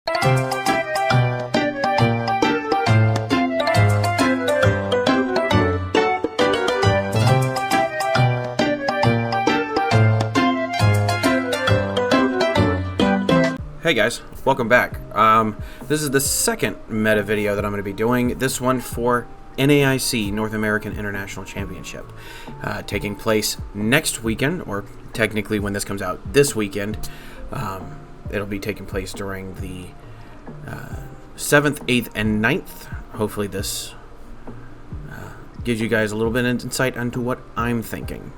Hey guys, welcome back. This is the second meta video that I'm going to be doing, this one for NAIC, North American International Championship, taking place next weekend, or technically when this comes out this weekend. It'll be taking place during the 7th, 8th, and 9th. Hopefully this gives you guys a little bit of insight into what I'm thinking.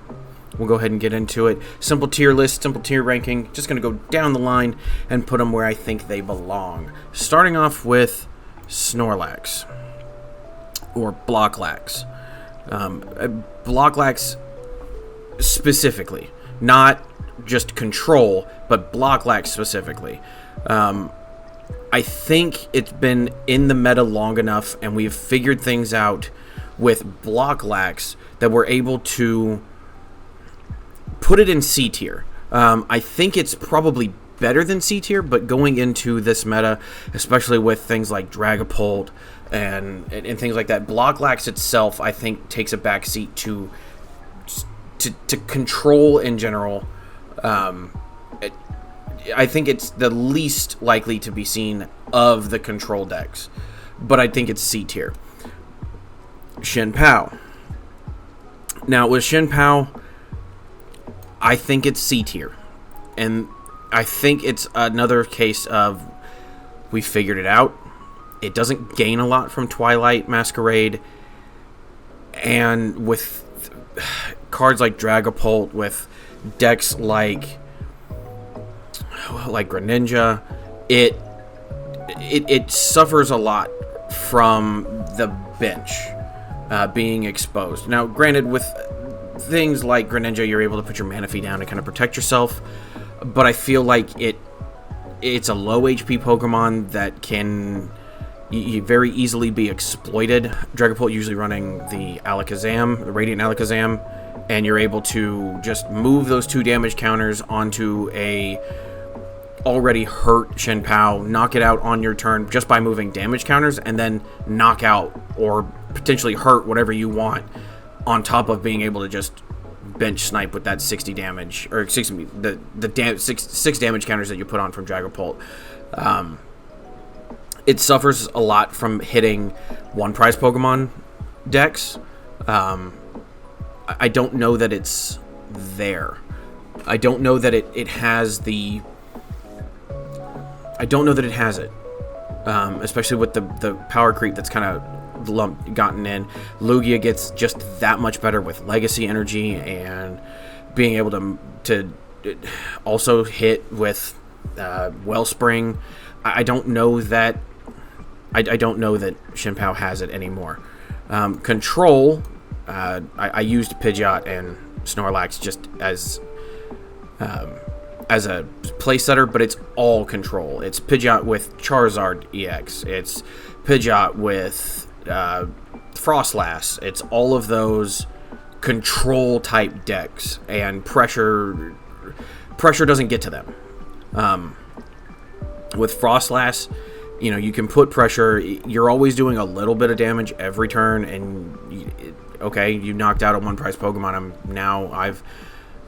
We'll go ahead and get into it. Simple tier list, simple tier ranking. Just going to go down the line and put them where I think they belong. Starting off with Snorlax, or Blocklax. Blocklax specifically, not just Control, but Blocklax specifically. I think it's been in the meta long enough, and we've figured things out with Blocklax that we're able to put it in C tier. I think it's probably better than C tier, but going into this meta, especially with things like Dragapult and things like that, Blocklax itself, I think, takes a backseat to Control in general. I think it's the least likely to be seen of the Control decks, but I think it's C tier. Shin-Pao. Now, with Shin-Pao, I think it's C tier, and I think it's another case of we figured it out. It doesn't gain a lot from Twilight Masquerade, and with cards like Dragapult, with decks like Greninja, it suffers a lot from the bench being exposed. Now, granted, with things like Greninja, you're able to put your Manaphy down to kind of protect yourself, but I feel like it's a low HP Pokemon that can very easily be exploited. Dragapult usually running the Alakazam, the Radiant Alakazam, and you're able to just move those 2 damage counters onto a already hurt Shin-Pao, knock it out on your turn just by moving damage counters, and then knock out or potentially hurt whatever you want, on top of being able to just bench snipe with that 60 damage, or excuse me, the six damage counters that you put on from Dragapult. It suffers a lot from hitting one prize Pokemon decks. I don't know that it's there. I don't know that it has the... I don't know that it has it. Especially with the power creep that's kind of gotten in. Lugia gets just that much better with Legacy Energy, and being able to also hit with Wellspring. I don't know that Shin-Pao has it anymore. Control, I used Pidgeot and Snorlax just as a play setter, but it's all Control. It's Pidgeot with Charizard EX. It's Pidgeot with Frostlass. It's all of those Control type decks, and pressure doesn't get to them. With Frostlass, you can put pressure. You're always doing a little bit of damage every turn, and you knocked out a one prize Pokemon.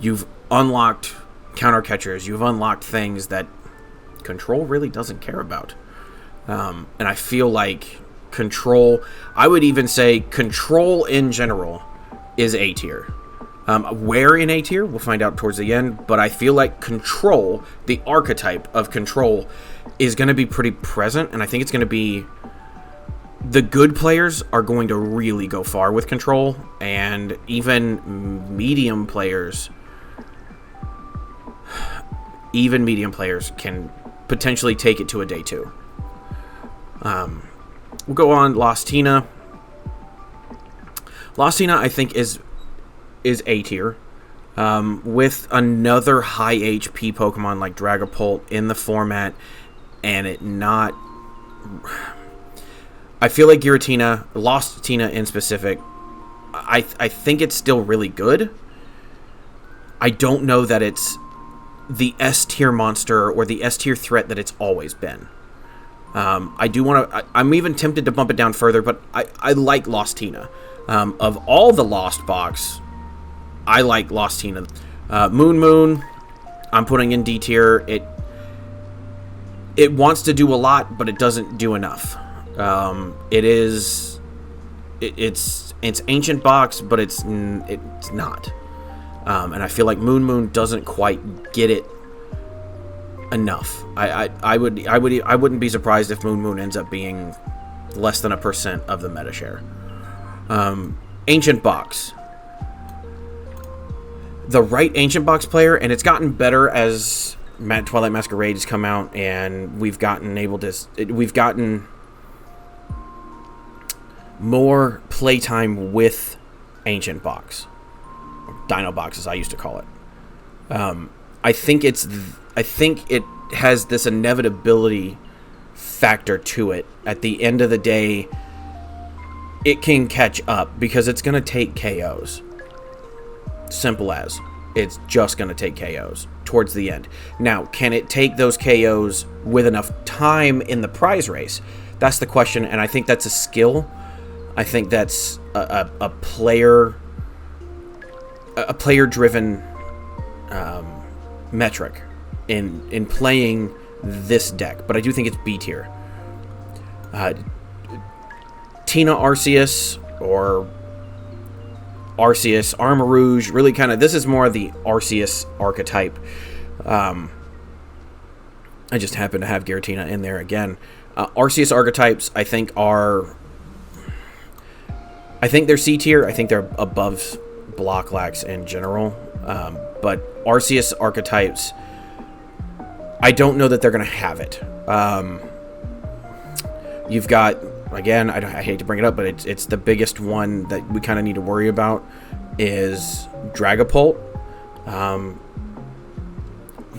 You've unlocked counter catchers. You've unlocked things that Control really doesn't care about. And I feel like Control, I would even say Control in general is A tier. Where in A tier, we'll find out towards the end, but I feel like Control, the archetype of Control, is going to be pretty present, and I think it's going to be... The good players are going to really go far with Control, and even medium players can potentially take it to a day 2. We'll go on. Lostina. Lostina, I think, is A tier. With another high HP Pokemon like Dragapult in the format, and it not... I feel like Giratina, Lostina in specific, I think it's still really good. I don't know that it's the S tier monster or the S tier threat that it's always been. I do want to... I'm even tempted to bump it down further, but I like Lost Tina. Of all the Lost box, I like Lost Tina. Moon, I'm putting in D tier. It wants to do a lot, but it doesn't do enough. It's ancient box, but it's not. And I feel like Moon doesn't quite get it enough. I wouldn't be surprised if Moon ends up being less than 1% of the meta share. Ancient box. The right ancient box player, and it's gotten better as Twilight Masquerade has come out, and we've gotten more playtime with ancient box, Dino box as I used to call it. I think it has this inevitability factor to it. At the end of the day, it can catch up because it's going to take KOs. Simple as. It's just going to take KOs towards the end. Now, can it take those KOs with enough time in the prize race? That's the question, and I think that's a skill. I think that's a player-driven metric in playing this deck, but I do think it's B tier. Tina Arceus or Arceus Armor Rouge, really kind of, this is more the Arceus archetype. I just happen to have Giratina in there again. Arceus archetypes, I think they're C tier. I think they're above Blocklax in general. But Arceus archetypes, I don't know that they're going to have it. You've got, again, I hate to bring it up, but it's the biggest one that we kind of need to worry about is Dragapult.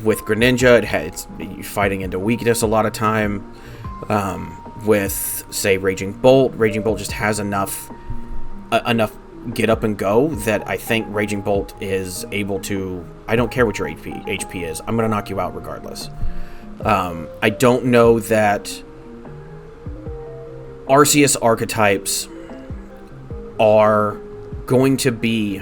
With Greninja, it's fighting into weakness a lot of time. With, say, Raging Bolt just has enough get up and go that I think Raging Bolt is able to... I don't care what your HP is. I'm going to knock you out regardless. I don't know that Arceus archetypes are going to be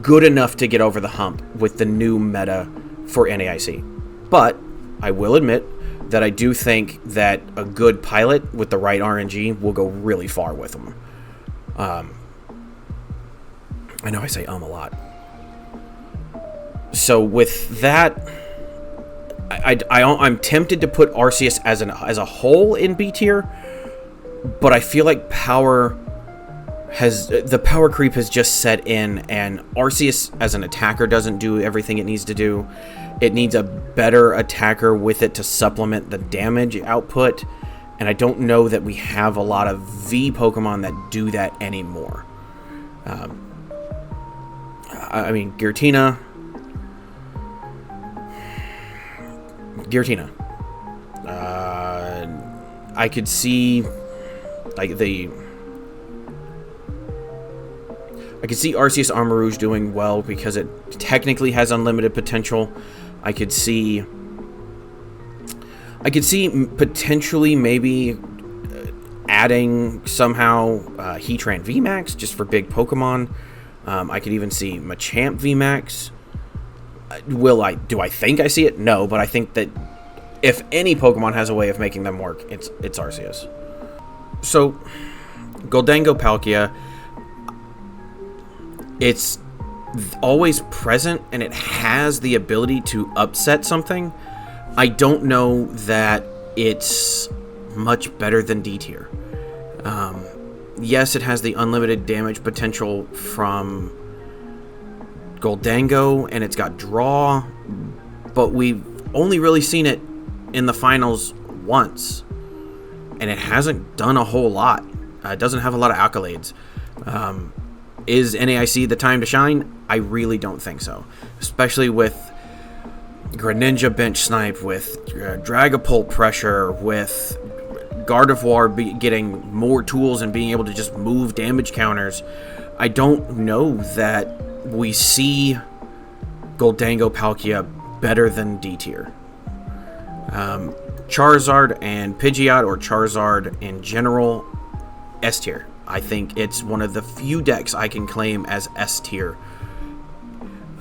good enough to get over the hump with the new meta for NAIC. But I will admit that I do think that a good pilot with the right RNG will go really far with them. I know I say a lot. So with that, I'm tempted to put Arceus as a whole in B tier, but I feel like the power creep has just set in, and Arceus as an attacker doesn't do everything it needs to do. It needs a better attacker with it to supplement the damage output, and I don't know that we have a lot of V Pokemon that do that anymore. I mean, Giratina. I could see Arceus Armor Rouge doing well because it technically has unlimited potential. I could see potentially maybe adding somehow Heatran VMAX just for big Pokemon. I could even see Machamp VMAX. Do I think I see it? No, but I think that if any Pokemon has a way of making them work, it's Arceus. So, Goldango Palkia, it's always present and it has the ability to upset something. I don't know that it's much better than D tier. Yes, it has the unlimited damage potential from Goldango, and it's got draw, but we've only really seen it in the finals once, and it hasn't done a whole lot. It doesn't have a lot of accolades. Is NAIC the time to shine? I really don't think so, especially with Greninja bench snipe, with Dragapult pressure, with Gardevoir getting more tools and being able to just move damage counters. I don't know that we see Goldango Palkia better than D tier. Charizard and Pidgeot, or Charizard in general, S tier. I think it's one of the few decks I can claim as S tier.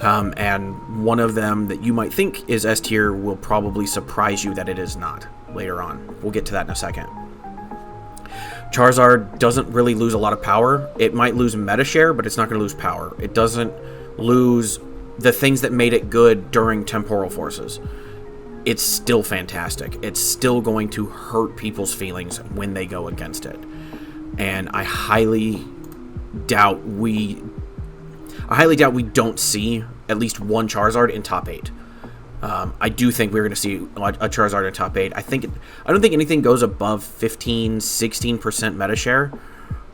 And one of them that you might think is S tier will probably surprise you that it is not later on. We'll get to that in a second. Charizard doesn't really lose a lot of power. It might lose meta share, but it's not going to lose power. It doesn't lose the things that made it good during Temporal Forces. It's still fantastic. It's still going to hurt people's feelings when they go against it. And I highly doubt we don't see at least one Charizard in top 8. I do think we're going to see a Charizard in top 8. I don't think anything goes above 15, 16% meta share,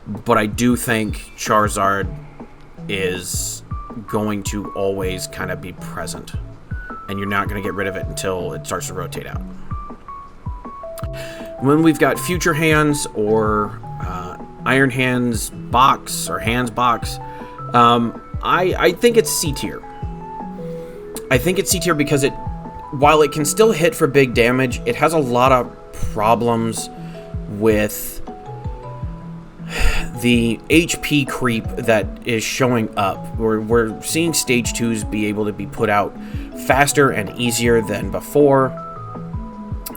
but I do think Charizard is going to always kind of be present, and you're not going to get rid of it until it starts to rotate out. When we've got Future Hands or Iron Hands box or Hands box, I think it's C tier. I think it's C tier because while it can still hit for big damage, it has a lot of problems with the HP creep that is showing up. We're seeing stage 2s be able to be put out faster and easier than before,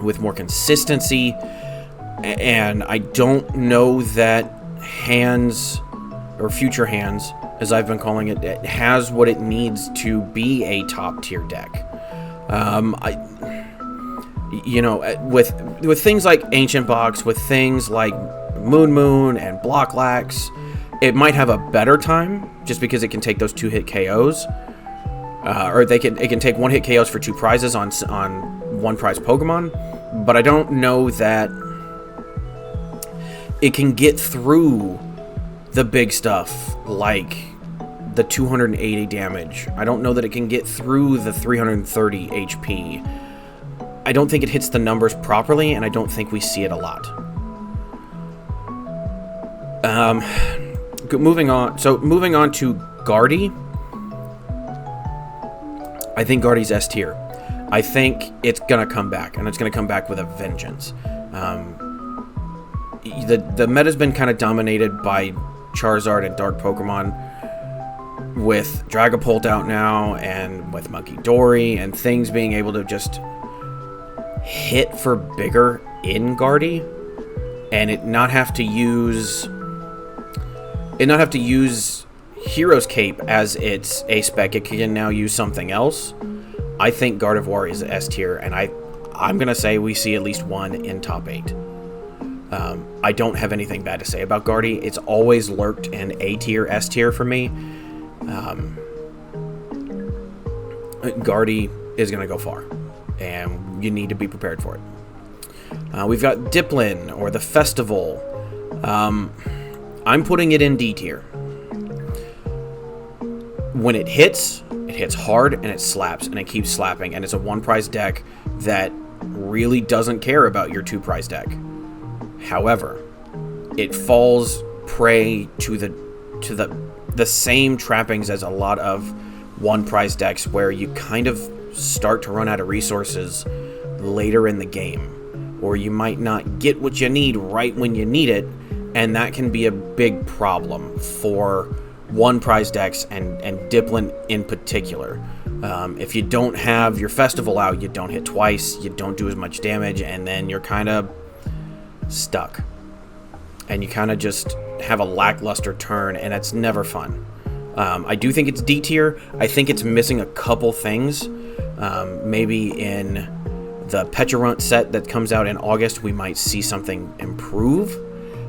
with more consistency, and I don't know that Hands, or Future Hands, as I've been calling it, it has what it needs to be a top tier deck. With things like Ancient Box, with things like Moon and Block Lax, it might have a better time just because it can take those 2-hit KOs, or it can take 1-hit KOs for 2 prizes on 1 prize Pokemon. But I don't know that it can get through the big stuff like the 280 damage. I don't know that it can get through the 330 HP. I don't think it hits the numbers properly, and I don't think we see it a lot. Moving on to Guardy. I think Guardy's S tier. I think it's gonna come back, and it's gonna come back with a vengeance. The meta's been kind of dominated by Charizard and Dark Pokemon, with Dragapult out now, and with Monkey Dory, and things being able to just hit for bigger in Guardy, and it not have to use Hero's Cape as its A-Spec. It can now use something else. I think Gardevoir is S tier, and I'm gonna say we see at least one in top 8. I don't have anything bad to say about Guardy. It's always lurked in A tier, S tier for me. Guardy is going to go far, and you need to be prepared for it. We've got Diplin, or the Festival. I'm putting it in D tier. When it hits hard, and it slaps, and it keeps slapping, and it's a 1-prize deck that really doesn't care about your 2-prize deck. However, it falls prey to the same trappings as a lot of 1-prize decks, where you kind of start to run out of resources later in the game, or you might not get what you need right when you need it, and that can be a big problem for 1-prize decks, and Diplin in particular. If you don't have your Festival out, you don't hit twice, you don't do as much damage, and then you're kind of stuck, and you kind of just have a lackluster turn, and it's never fun. I do think it's D tier. I think it's missing a couple things. Maybe in the Pecharunt set that comes out in August, we might see something improve.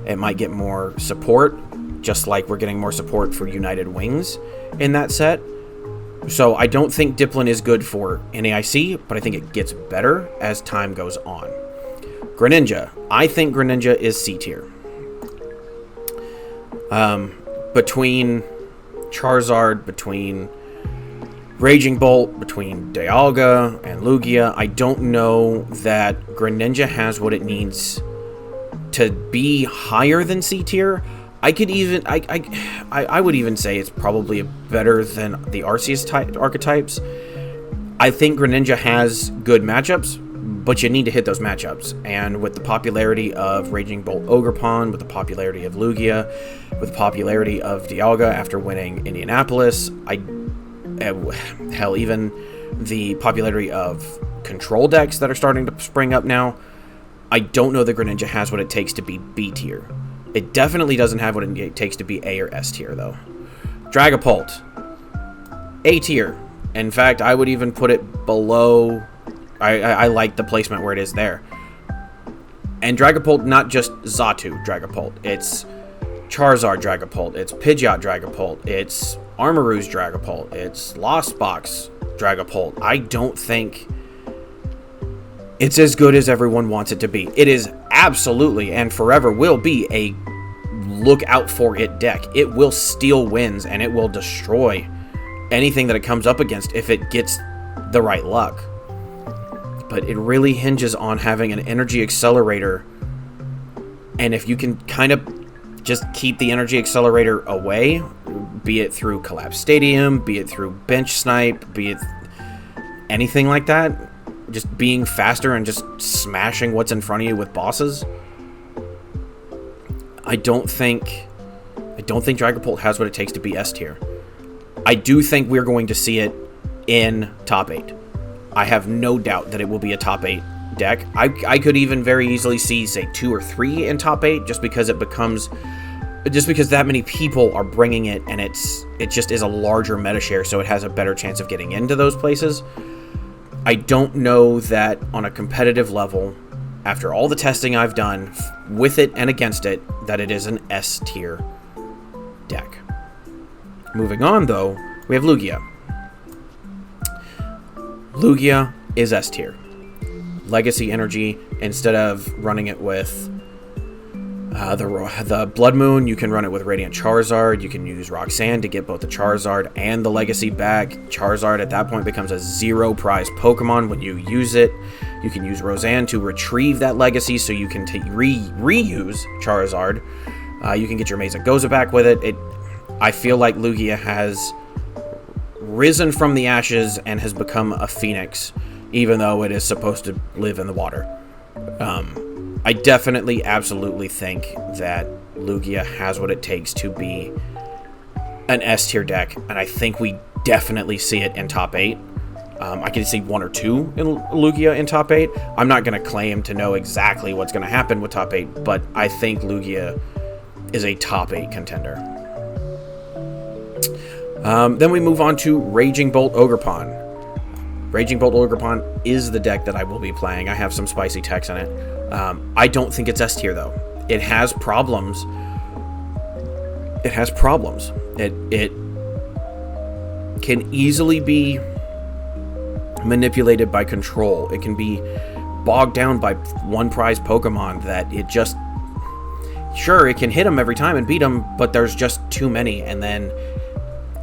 It might get more support, just like we're getting more support for United Wings in that set. So I don't think Diplin is good for NAIC, but I think it gets better as time goes on. Greninja. I think Greninja is C tier. Between Charizard, between Raging Bolt, between Dialga and Lugia, I don't know that Greninja has what it needs to be higher than C tier. I would even say it's probably better than the Arceus archetypes. I think Greninja has good matchups, but you need to hit those matchups. And with the popularity of Raging Bolt Ogerpon, with the popularity of Lugia, with the popularity of Dialga after winning Indianapolis, hell, even the popularity of control decks that are starting to spring up now, I don't know that Greninja has what it takes to be B tier. It definitely doesn't have what it takes to be A or S tier, though. Dragapult, A tier. In fact, I would even put it below. I like the placement where it is there. And Dragapult, not just Xatu Dragapult. It's Charizard Dragapult. It's Pidgeot Dragapult. It's Armarouge Dragapult. It's Lost Box Dragapult. I don't think it's as good as everyone wants it to be. It is absolutely and forever will be a look out for it deck. It will steal wins and it will destroy anything that it comes up against if it gets the right luck. But it really hinges on having an energy accelerator, and if you can kind of just keep the energy accelerator away, be it through Collapse Stadium, be it through bench snipe, be it anything like that, just being faster and just smashing what's in front of you with bosses, I don't think Dragapult has what it takes to be S tier. I do think we're going to see it in top 8. I have no doubt that it will be a top 8 deck. I could even very easily see, say, 2 or 3 in top 8, just because that many people are bringing it, and it just is a larger meta share, so it has a better chance of getting into those places. I don't know that on a competitive level, after all the testing I've done with it and against it, that it is an S tier deck. Moving on, though, we have Lugia. Lugia is S tier. Legacy energy, instead of running it with the Blood Moon, you can run it with Radiant Charizard. You can use Roxanne to get both the Charizard and the Legacy back. Charizard at that point becomes a 0 prize Pokemon when you use it. You can use Roseanne to retrieve that Legacy, so you can reuse Charizard. You can get your Mesa Goza back with it. I feel like Lugia has risen from the ashes and has become a phoenix, even though it is supposed to live in the water. I definitely, absolutely think that Lugia has what it takes to be an S tier deck, and I think we definitely see it in top 8. I can see 1 or 2 in Lugia in top 8. I'm not going to claim to know exactly what's going to happen with top 8, but I think Lugia is a top 8 contender. Then we move on to Raging Bolt Ogerpon. Raging Bolt Ogerpon is the deck that I will be playing. I have some spicy techs in it. I don't think it's S tier, though. It has problems. It has problems. It can easily be manipulated by control. It can be bogged down by one prize Pokemon that it just... Sure, it can hit them every time and beat them, but there's just too many, and then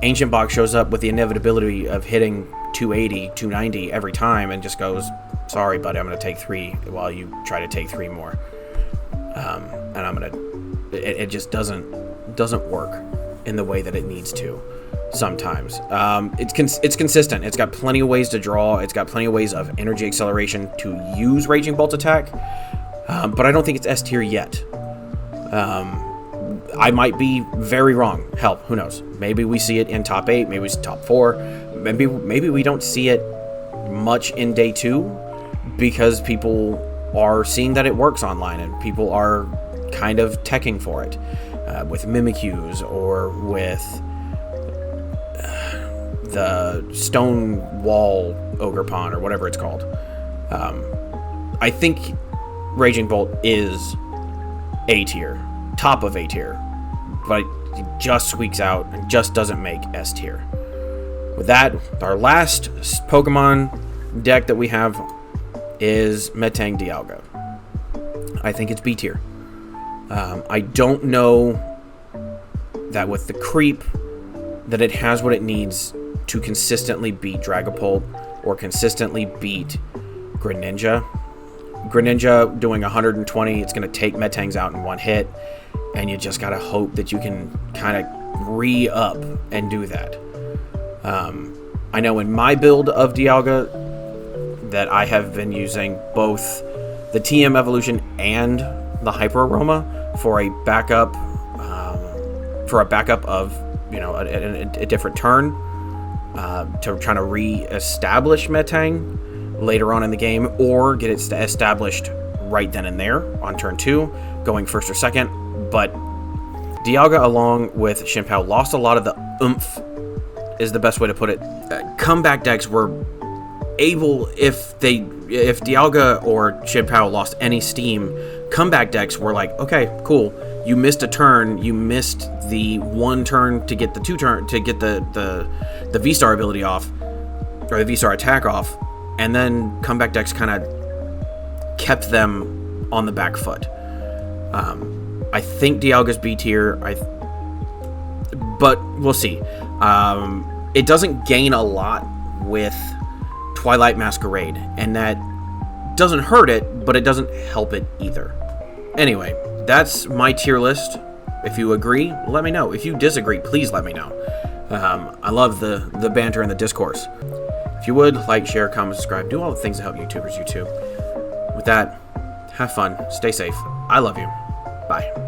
Ancient Box shows up with the inevitability of hitting 280, 290 every time and just goes, sorry, buddy, I'm going to take 3 while you try to take 3 more. And I'm going to... It just doesn't work in the way that it needs to sometimes. It's consistent. It's got plenty of ways to draw. It's got plenty of ways of energy acceleration to use Raging Bolt attack. But I don't think it's S tier yet. I might be very wrong. Hell, who knows? Maybe we see it in top 8. Maybe it's top 4. Maybe we don't see it much in day 2 because people are seeing that it works online and people are kind of teching for it with Mimikyus or with the Stone Wall Ogerpon or whatever it's called. I think Raging Bolt is A tier, top of A tier, but it just squeaks out and just doesn't make S tier. With that, our last Pokemon deck that we have is Metang Dialga. I think it's B tier. I don't know that with the creep that it has what it needs to consistently beat Dragapult or consistently beat Greninja. Greninja doing 120, it's going to take Metangs out in one hit, and you just got to hope that you can kind of re-up and do that. I know in my build of Dialga, that I have been using both the TM evolution and the Hyper Aroma for a backup of, you know, a different turn, to try to re-establish Metang later on in the game, or get it established right then and there on turn 2, going first or second. But Dialga, along with Shinpao, lost a lot of the oomph, is the best way to put it. Comeback decks were able, if Dialga or Shinpao lost any steam, comeback decks were like, okay, cool, you missed a turn, you missed the 1 turn to get the 2 turn to get the V-Star ability off, or the V-Star attack off, and then comeback decks kind of kept them on the back foot. I think Dialga's B tier, but we'll see. It doesn't gain a lot with Twilight Masquerade, and that doesn't hurt it, but it doesn't help it either. Anyway, that's my tier list. If you agree, let me know. If you disagree, please let me know. I love the banter and the discourse. If you would, like, share, comment, subscribe, do all the things that help YouTubers YouTube. With that, have fun, stay safe. I love you. Bye.